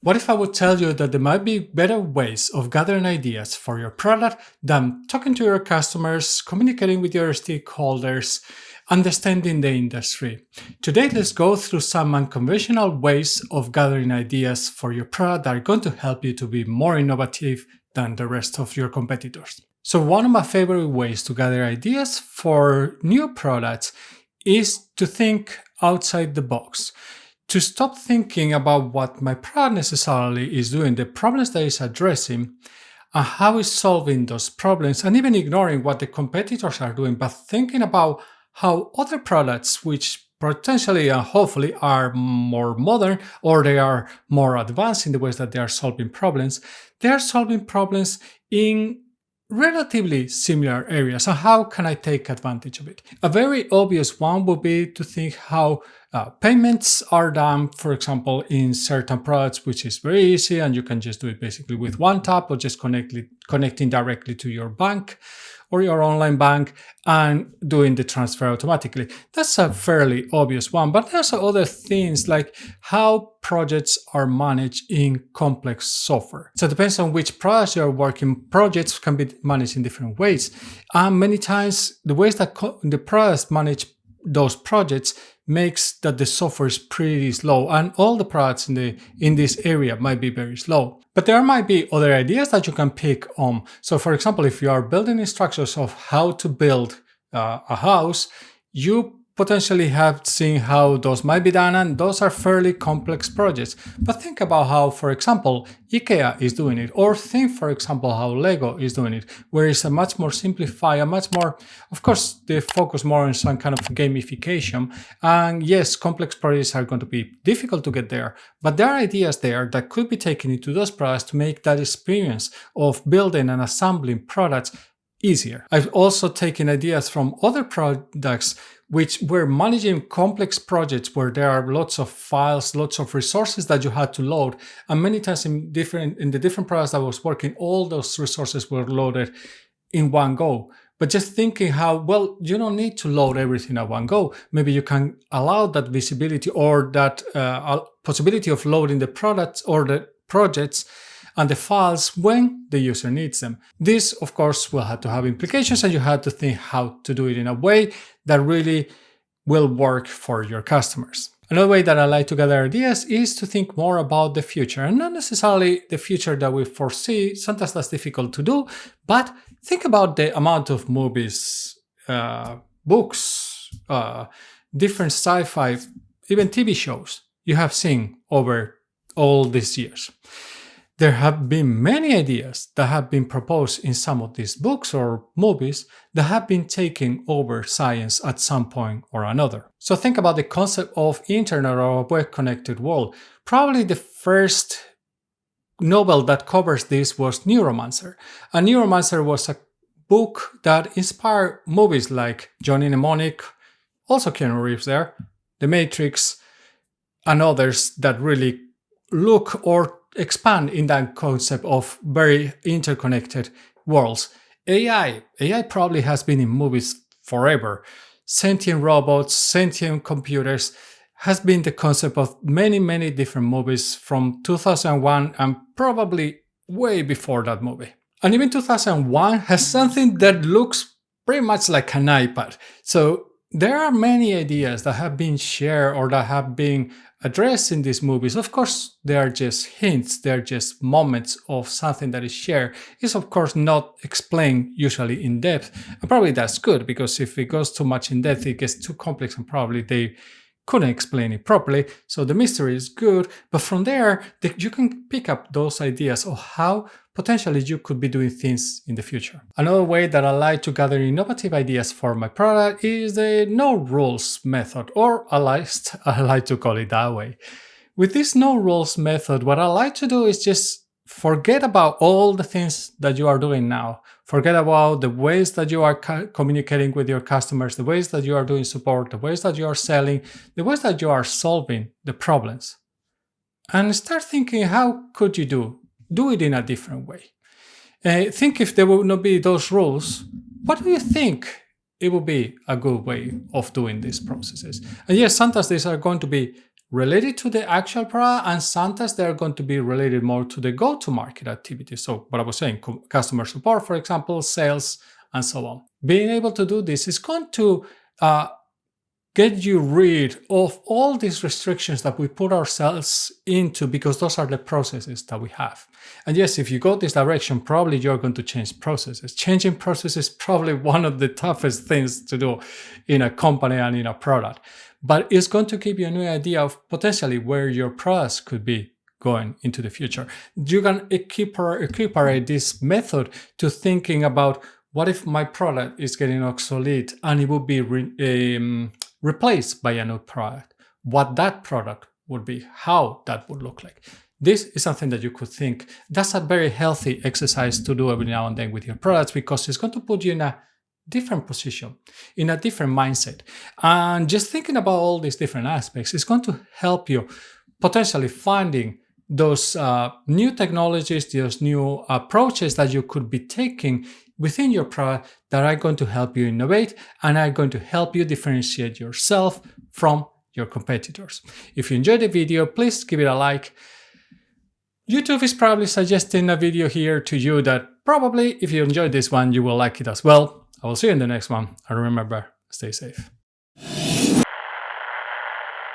What if I would tell you that there might be better ways of gathering ideas for your product than talking to your customers, communicating with your stakeholders, understanding the industry? Today, let's go through some unconventional ways of gathering ideas for your product that are going to help you to be more innovative than the rest of your competitors. So, one of my favorite ways to gather ideas for new products is to think outside the box, to stop thinking about what my product necessarily is doing, the problems that it's addressing, and how it's solving those problems, and even ignoring what the competitors are doing, but thinking about how other products, which potentially and hopefully are more modern or they are more advanced in the ways that they are solving problems, they are solving problems in relatively similar areas. So how can I take advantage of it? A very obvious one would be to think how payments are done, for example, in certain products, which is very easy, and you can just do it basically with one tap or just connecting directly to your bank or your online bank and doing the transfer automatically. That's a fairly obvious one, but there's other things like how projects are managed in complex software. So it depends on which products you're working. Projects can be managed in different ways. And many times the ways that the products manage those projects makes that the software is pretty slow, and all the products in this area might be very slow. But there might be other ideas that you can pick on. So for example, if you are building instructions of how to build a house, you potentially have seen how those might be done, and those are fairly complex projects. But think about how, for example, IKEA is doing it, or think, for example, how Lego is doing it, where it's a much more simplified, a much more, of course, they focus more on some kind of gamification. And yes, complex projects are going to be difficult to get there, but there are ideas there that could be taken into those products to make that experience of building and assembling products easier. I've also taken ideas from other products which were managing complex projects where there are lots of files, lots of resources that you had to load. And many times in the different products I was working, all those resources were loaded in one go. But just thinking how, well, you don't need to load everything at one go. Maybe you can allow that visibility or that possibility of loading the products or the projects and the files when the user needs them. This, of course, will have to have implications, and you have to think how to do it in a way that really will work for your customers. Another way that I like to gather ideas is to think more about the future, and not necessarily the future that we foresee. Sometimes that's difficult to do, but think about the amount of movies, books, different sci-fi, even TV shows you have seen over all these years. There have been many ideas that have been proposed in some of these books or movies that have been taking over science at some point or another. So think about the concept of internet or a web-connected world. Probably the first novel that covers this was Neuromancer. And Neuromancer was a book that inspired movies like Johnny Mnemonic, also Keanu Reeves there, The Matrix, and others that really look or expand in that concept of very interconnected worlds. AI probably has been in movies forever. Sentient robots, sentient computers has been the concept of many, many different movies from 2001 and probably way before that movie. And even 2001 has something that looks pretty much like an iPad. So there are many ideas that have been shared or that have been addressed in these movies. Of course, they are just hints, they're just moments of something that is shared. It's of course not explained usually in depth. And probably that's good, because if it goes too much in depth, it gets too complex and probably they couldn't explain it properly. So the mystery is good, but from there, you can pick up those ideas of how potentially you could be doing things in the future. Another way that I like to gather innovative ideas for my product is the no rules method, or at least I like to call it that way. With this no rules method, what I like to do is just forget about all the things that you are doing now. Forget about the ways that you are communicating with your customers, the ways that you are doing support, the ways that you are selling, the ways that you are solving the problems. And start thinking, how could you do it in a different way? Think if there would not be those rules, what do you think it would be a good way of doing these processes? And yes, sometimes these are going to be related to the actual product, and sometimes they're going to be related more to the go-to-market activity. So what I was saying, customer support, for example, sales, and so on. Being able to do this is going to get you rid of all these restrictions that we put ourselves into, because those are the processes that we have. And yes, if you go this direction, probably you're going to change processes. Changing processes is probably one of the toughest things to do in a company and in a product, but it's going to give you a new idea of potentially where your products could be going into the future. You can equiparate this method to thinking about, what if my product is getting obsolete and it would be replaced by a new product? What that product would be, how that would look like. This is something that you could think. That's a very healthy exercise to do every now and then with your products, because it's going to put you in a different position, in a different mindset. And just thinking about all these different aspects is going to help you potentially finding those new technologies, those new approaches that you could be taking within your product that are going to help you innovate and are going to help you differentiate yourself from your competitors. If you enjoyed the video, please give it a like. YouTube is probably suggesting a video here to you that probably, if you enjoyed this one, you will like it as well. I will see you in the next one. And remember, stay safe.